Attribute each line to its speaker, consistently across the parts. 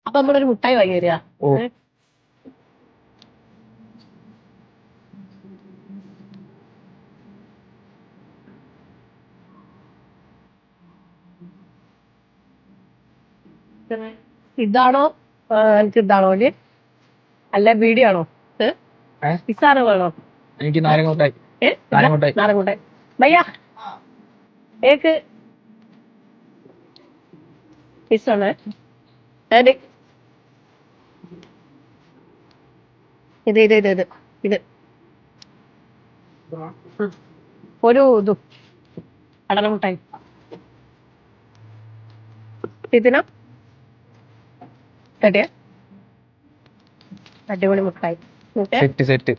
Speaker 1: അപ്പൊ നമ്മളൊരു മുട്ടായി വാങ്ങി തരിക. ഇതാണോ എനിക്ക് ഇതാണോ അല്ല വീഡിയോ ആണോ? പിസ്സാണോ വേണോ?
Speaker 2: എനിക്ക് നാരങ്ങോട്ടായി.
Speaker 1: നാരങ്ങോട്ടായി ഭയ്യ ഏക്ക് പിസ്സാണ്. ഇത് ഇത് ഇത് ഇത് ഇത് ഒരു ഇതും കടലമുട്ടായി ഇതിനാ കേട്ടിയ അടിപൊളി മുട്ടായി.
Speaker 2: സെറ്റ്.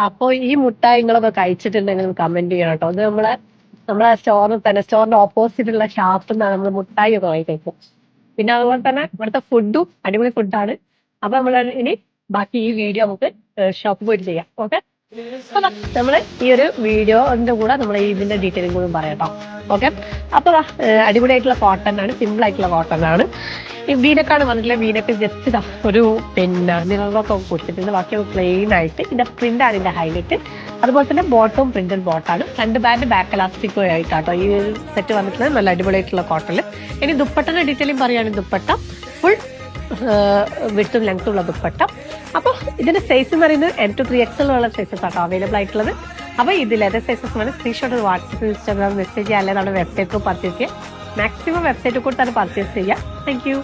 Speaker 1: അപ്പൊ ഈ മുട്ടായി നിങ്ങളൊക്കെ കഴിച്ചിട്ടുണ്ടെങ്കിൽ കമന്റ് ചെയ്യണം കേട്ടോ. അത് നമ്മളെ സ്റ്റോറിൽ തന്നെ, സ്റ്റോറിന്റെ ഓപ്പോസിറ്റ് ഉള്ള ഷാപ്പിൽ നിന്നാണ് നമ്മൾ മുട്ടായി ഒക്കെ വാങ്ങി കഴിക്കും. പിന്നെ അതുപോലെ തന്നെ ഇവിടുത്തെ ഫുഡും അടിപൊളി ഫുഡാണ്. അപ്പൊ നമ്മൾ ഇനി ബാക്കി ഈ വീഡിയോ നമുക്ക് ഷോപ്പിൽ പോയിട്ട് ചെയ്യാം. ഓക്കെ, അപ്പൊ നമ്മള് ഈ ഒരു വീഡിയോന്റെ കൂടെ നമ്മൾ ഇതിന്റെ ഡീറ്റെയിലും കൂടി പറയാം. ഓക്കെ, അപ്പൊ അടിപൊളിയായിട്ടുള്ള കോട്ടൺ ആണ്, സിമ്പിൾ ആയിട്ടുള്ള കോട്ടൺ ആണ്. ഈ വീനക്കാണ് വന്നിട്ടുള്ള വീനക്ക് ജസ്റ്റ് ഇതാ ഒരു പിന്നെ നിറങ്ങളൊക്കെ കൊടുത്തിട്ടുണ്ട്. ബാക്കി പ്ലെയിൻ ആയിട്ട് ഇതിന്റെ പ്രിന്റ് ആണ് ഇതിന്റെ ഹൈലൈറ്റ്. അതുപോലെ തന്നെ ബോട്ടവും പ്രിന്റഡ് ബോട്ടാണ്. ഫ്രണ്ട് ബാൻഡ് ബാക്ക് എലാസ്റ്റിക്കോ ആയിട്ടാട്ടോ ഈ സെറ്റ് വന്നിട്ടുള്ളത്. നല്ല അടിപൊളിയായിട്ടുള്ള കോട്ടണിൽ. ഇനി ദുപ്പട്ടന്റെ ഡീറ്റെയിലും പറയുകയാണെങ്കിൽ ദുപ്പട്ട ഫുൾ വിഡ്ത്തും ലെങ്ത്തും ഉള്ള ദുപ്പട്ട. അപ്പോൾ ഇതിന്റെ സൈസ് എന്ന് പറയുന്നത് M to 3XL ഉള്ള സൈസസ് ആട്ടോ അവൈലബിൾ ആയിട്ടുള്ളത്. അപ്പോൾ ഇതിൽ ഏത് സൈസസ് വേണം സ്ക്രീൻഷോട്ട് വാട്സപ്പ് ഇൻസ്റ്റാഗ്രാം മെസ്സേജ് ചെയ്യുക, അല്ലെങ്കിൽ നമ്മുടെ വെബ്സൈറ്റിൽ പർച്ചേസ് ചെയ്യുക. മാക്സിമം വെബ്സൈറ്റിൽ കൂടെ തന്നെ പർച്ചേസ് ചെയ്യുക. Thank you.